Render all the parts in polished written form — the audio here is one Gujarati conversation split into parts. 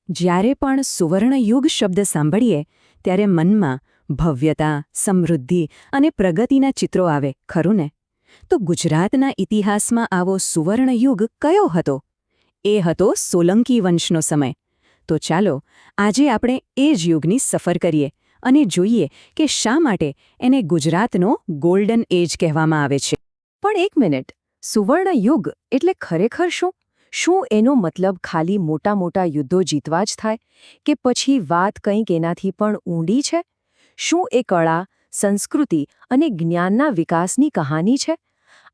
જ્યારે પણ સુવર્ણયુગ શબ્દ સાંભળીએ ત્યારે મનમાં ભવ્યતા, સમૃદ્ધિ અને પ્રગતિના ચિત્રો આવે, ખરું ને? તો ગુજરાતના ઇતિહાસમાં આવો સુવર્ણયુગ કયો હતો? એ હતો સોલંકી વંશનો સમય. તો ચાલો આજે આપણે એ જ યુગની સફર કરીએ અને જોઈએ કે શા માટે એને ગુજરાતનો ગોલ્ડન એજ કહેવામાં આવે છે. પણ એક મિનિટ, સુવર્ણયુગ એટલે ખરેખર શું? શું એનો મતલબ ખાલી મોટા મોટા યુદ્ધો જીતવા જ થાય કે પછી વાત કંઈક એનાથી પણ ઊંડી છે? શું એ કળા, સંસ્કૃતિ અને જ્ઞાનના વિકાસની કહાની છે?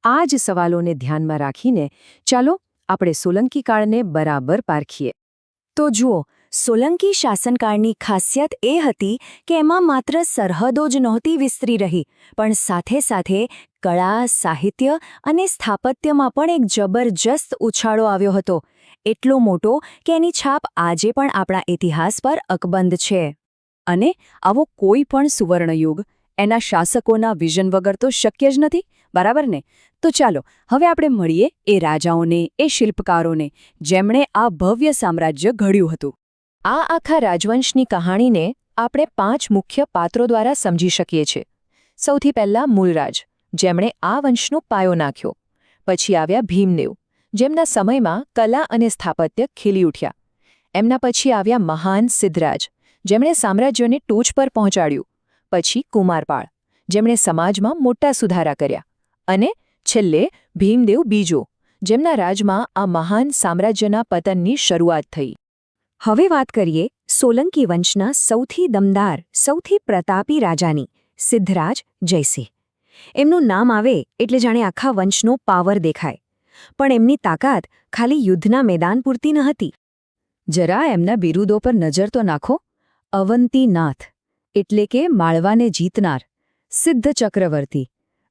આ જ સવાલોને ધ્યાનમાં રાખીને ચાલો આપણે સોલંકી કાળને બરાબર પારખીએ. તો જુઓ, સોલંકી શાસનકાળની ખાસિયત એ હતી કે એમાં માત્ર સરહદો જ નહોતી વિસ્તરી રહી, પણ સાથે સાથે કળા, સાહિત્ય અને સ્થાપત્યમાં પણ એક જબરજસ્ત ઉછાળો આવ્યો હતો. એટલો મોટો કે એની છાપ આજે પણ આપણા ઇતિહાસ પર અકબંધ છે. અને આવો કોઈ પણ સુવર્ણયુગ એના શાસકોના વિઝન વગર તો શક્ય જ નથી, બરાબર ને? તો ચાલો હવે આપણે મળીએ એ રાજાઓને, એ શિલ્પકારોને જેમણે આ ભવ્ય સામ્રાજ્ય ઘડ્યું હતું. આ આખા રાજવંશની કહાણીને આપણે 5 મુખ્ય પાત્રો દ્વારા સમજી શકીએ છીએ. સૌથી પહેલા મૂલરાજ, જેમણે આ વંશનો પાયો નાખ્યો. પછી આવ્યા ભીમદેવ, જેમના સમયમાં કલા અને સ્થાપત્ય ખીલી ઉઠ્યા. એમના પછી આવ્યા મહાન સિદ્ધરાજ, જેમણે સામ્રાજ્યને ટોચ પર પહોંચાડ્યું. પછી કુમારપાળ, જેમણે સમાજમાં મોટા સુધારા કર્યા. અને છેલ્લે ભીમદેવ બીજો, જેમના રાજમાં આ મહાન સામ્રાજ્યના પતનની શરૂઆત થઈ. હવે વાત કરીએ સોલંકી વંશના સૌથી દમદાર, સૌથી પ્રતાપી રાજાની, સિદ્ધરાજ જયસિંહ. એમનું નામ આવે એટલે જાણે આખા વંશનો પાવર દેખાય. પણ એમની તાકાત ખાલી યુદ્ધના મેદાન પૂરતી ન હતી. જરા એમના બિરુદો પર નજર તો નાખો. અવંતીનાથ એટલે કે માળવાને જીતનાર, સિદ્ધ ચક્રવર્તી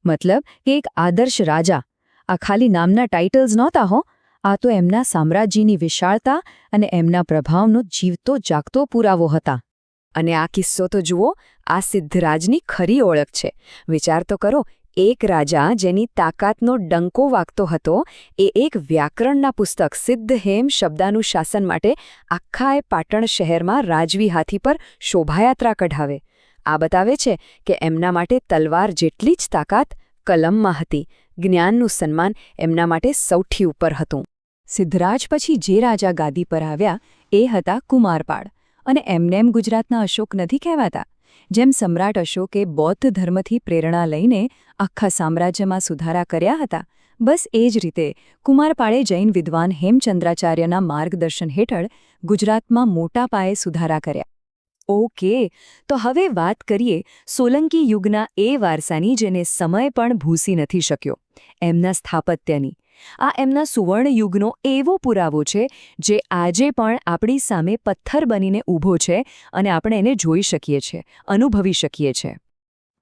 મતલબ કે એક આદર્શ રાજા. આ ખાલી નામના ટાઇટલ્સ નહોતા હો, આ તો એમના સામ્રાજ્યની વિશાળતા અને એમના પ્રભાવનો જીવતો જાગતો પુરાવો હતા. અને આ કિસ્સો તો જુઓ, આ સિદ્ધરાજની ખરી ઓળખ છે. વિચાર તો કરો, એક રાજા જેની તાકાતનો ડંકો વાગતો હતો, એ એક વ્યાકરણના પુસ્તક સિદ્ધહેમ શબ્દાનુશાસન માટે આખાએ પાટણ શહેરમાં રાજવી હાથી પર શોભાયાત્રા કઢાવે. આ બતાવે છે કે એમના માટે તલવાર જેટલી જ તાકાત કલમમાં હતી. જ્ઞાનનું સન્માન એમના માટે સૌથી ઉપર હતું. સિદ્ધરાજ પછી જે રાજા ગાદી પર આવ્યા એ હતા કુમારપાળ. અને એમનેમ ગુજરાતના અશોક નથી કહેવાતા. જેમ સમ્રાટ અશોકે બૌદ્ધ ધર્મથી પ્રેરણા લઈને આખા સામ્રાજ્યમાં સુધારા કર્યા હતા, બસ એ જ રીતે કુમારપાળે જૈન વિદ્વાન હેમચંદ્રાચાર્યના માર્ગદર્શન હેઠળ ગુજરાતમાં મોટા પાયે સુધારા કર્યા. ઓકે, તો હવે વાત કરીએ સોલંકી યુગના એ વારસાની જેને સમય પણ ભૂંસી નથી શક્યો, એમના સ્થાપત્યની. આ એમના સુવર્ણ યુગનો એવો પુરાવો છે જે આજે પણ આપણી સામે પથ્થર બનીને ઊભો છે અને આપણે એને જોઈ શકીએ છીએ, અનુભવી શકીએ છીએ.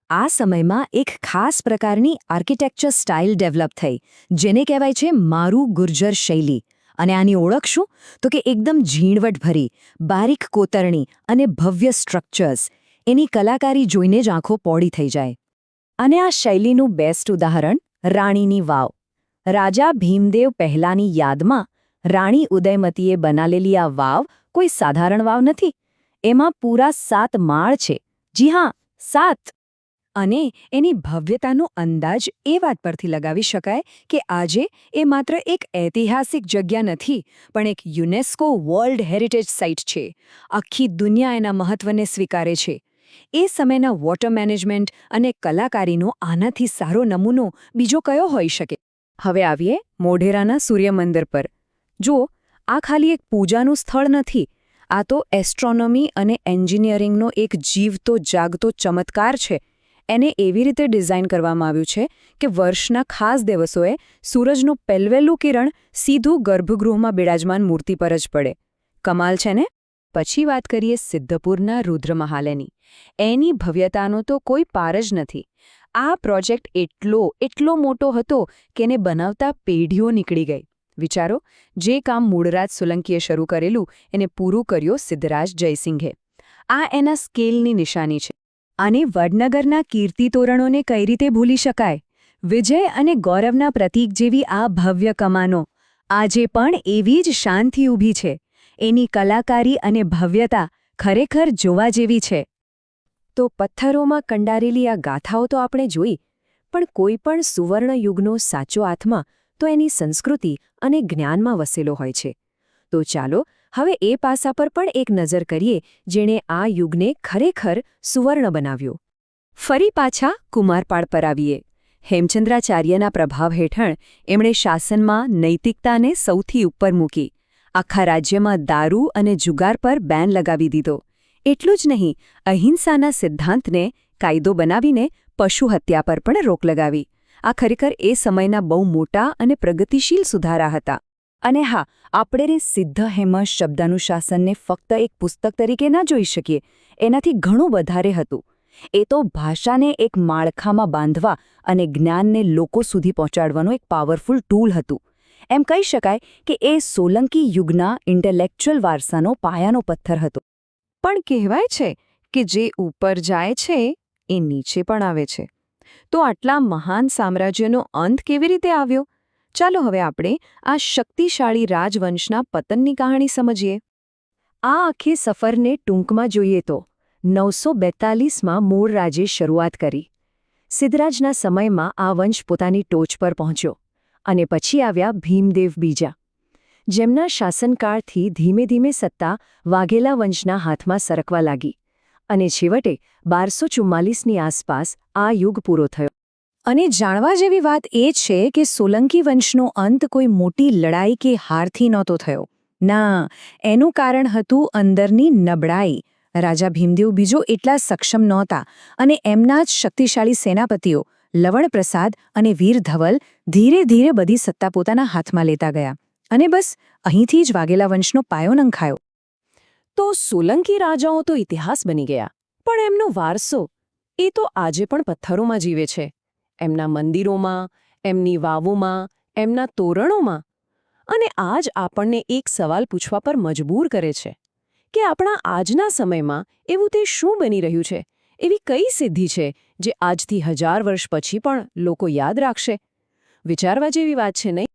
આ સમયમાં એક ખાસ પ્રકારની આર્કિટેક્ચર સ્ટાઇલ ડેવલપ થઈ, જેને કહેવાય છે મારું ગુર્જર શૈલી. અને આની ઓળખ શું? તો કે એકદમ ઝીણવટભરી, બારીક કોતરણી અને ભવ્ય સ્ટ્રક્ચર્સ. એની કલાકારી જોઈને જ આંખો પોળી થઈ જાય. અને આ શૈલીનું બેસ્ટ ઉદાહરણ રાણીની વાવ. રાજા ભીમદેવ પહેલાની યાદમાં રાણી ઉદયમતીએ બનાવેલી આ વાવ કોઈ સાધારણ વાવ નથી. એમાં પૂરા 7 માળ છે. જી હા, 7. અને એની ભવ્યતાનો અંદાજ એ વાત પરથી લગાવી શકાય કે આજે એ માત્ર એક ઐતિહાસિક જગ્યા નથી, પણ એક યુનેસ્કો વર્લ્ડ હેરિટેજ સાઇટ છે. આખી દુનિયા એના મહત્વને સ્વીકારે છે. એ સમયના વોટર મેનેજમેન્ટ અને કલાકારીનો આનાથી સારો નમૂનો બીજો કયો હોઈ શકે? હવે આવીએ મોઢેરાના સૂર્યમંદિર પર. જુઓ, આ ખાલી એક પૂજાનું સ્થળ નથી. આ તો એસ્ટ્રોનોમી અને એન્જિનિયરિંગનો એક જીવતો જાગતો ચમત્કાર છે. એને એવી રીતે ડિઝાઇન કરવામાં આવ્યું છે કે વર્ષના ખાસ દિવસોએ સૂરજનું પહેલવહેલું કિરણ સીધું ગર્ભગૃહમાં બિરાજમાન મૂર્તિ પર જ પડે. કમાલ છે ને? પછી વાત કરીએ સિદ્ધપુરના રુદ્રમહાલની. એની ભવ્યતાનો તો કોઈ પાર જ નથી. આ પ્રોજેક્ટ એટલો મોટો હતો કે એને બનાવતા પેઢીઓ નીકળી ગઈ. વિચારો, જે કામ મૂળરાજ સોલંકીએ શરૂ કરેલું એને પૂરું કર્યો સિદ્ધરાજ જયસિંહે. આ એના સ્કેલની નિશાની છે. અને વડનગરના કીર્તિ તોરણોને કઈ રીતે ભૂલી શકાય? વિજય અને ગૌરવના પ્રતીક જેવી આ ભવ્ય કમાનો આજે પણ એવી જ શાનથી ઊભી છે. એની કલાકારી અને ભવ્યતા ખરેખર જોવા જેવી છે. તો પથ્થરોમાં કંડારેલી આ ગાથાઓ તો આપણે જોઈ, પણ કોઈ પણ સુવર્ણયુગનો સાચો આત્મા તો એની સંસ્કૃતિ અને જ્ઞાનમાં વસેલો હોય છે. તો ચાલો હવે એ પાસા પર પણ એક નજર કરીએ જેણે આ યુગને ખરેખર સુવર્ણ બનાવ્યો. ફરી પાછા કુમારપાળ પર આવીએ. હેમચંદ્રાચાર્યના પ્રભાવ હેઠળ એમણે શાસનમાં નૈતિકતાને સૌથી ઉપર મૂકી. આખા રાજ્યમાં દારૂ અને જુગાર પર બેન લગાવી દીધો. એટલું જ નહીં, અહિંસાના સિદ્ધાંતને કાયદો બનાવીને પશુ હત્યા પર પણ રોક લગાવી. આ ખરેખર એ સમયના બહુ મોટા અને પ્રગતિશીલ સુધારા હતા. અને હા, આપણે સિદ્ધ હેમશ શબ્દાનુશાસનને ફક્ત એક પુસ્તક તરીકે ના જોઈ શકીએ. એનાથી ઘણું વધારે હતું. એ તો ભાષાને એક માળખામાં બાંધવા અને જ્ઞાનને લોકો સુધી પહોંચાડવાનું એક પાવરફુલ ટૂલ હતું. એમ કહી શકાય કે એ સોલંકી યુગના ઇન્ટેલેક્ચ્યુઅલ વારસાનો પાયાનો પથ્થર હતો. પણ કહેવાય છે કે જે ઉપર જાય છે એ નીચે પણ આવે છે. તો આટલા મહાન સામ્રાજ્યનો અંત કેવી રીતે આવ્યો? ચાલો હવે આપણે આ શક્તિશાળી રાજવંશના પતનની કહાણી સમજીએ. આ આખી સફરને ટૂંકમાં જોઈએ તો 942માં મૂળ રાજે શરૂઆત કરી. સિદ્ધરાજના સમયમાં આ વંશ પોતાની ટોચ પર પહોંચ્યો. અને પછી આવ્યા ભીમદેવ બીજા. જેમના શાસનકાળથી ધીમે ધીમે સત્તા વાઘેલા વંશના હાથમાં સરકવા લાગી. અને છેવટે 1244ની આસપાસ આ યુગ પૂરો થયો. અને જાણવા જેવી વાત એ છે કે સોલંકી વંશનો અંત કોઈ મોટી લડાઈ કે હારથી નહોતો થયો. ના, એનું કારણ હતું અંદરની નબળાઈ. રાજા ભીમદેવ બીજો એટલા સક્ષમ નહોતા અને એમના જ શક્તિશાળી સેનાપતિઓ લવણપ્રસાદ અને વીર ધવલ ધીરે ધીરે બધી સત્તા પોતાના હાથમાં લેતા ગયા. અને બસ અહીંથી જ વાઘેલા વંશનો પાયો નંખાયો. તો સોલંકી રાજાઓ તો ઇતિહાસ બની ગયા, પણ એમનો વારસો એ તો આજે પણ પથ્થરોમાં જીવે છે. એમના મંદિરોમાં, એમની વાવોમાં, એમના તોરણોમાં. અને આજ આપણને એક સવાલ પૂછવા પર મજબૂર કરે છે કે આપણા આજના સમયમાં એવું તે શું બની રહ્યું છે? એવી કઈ સિદ્ધિ છે જે આજથી 1000 વર્ષ પછી પણ લોકો યાદ રાખશે? વિચારવા જેવી વાત છે નહીં?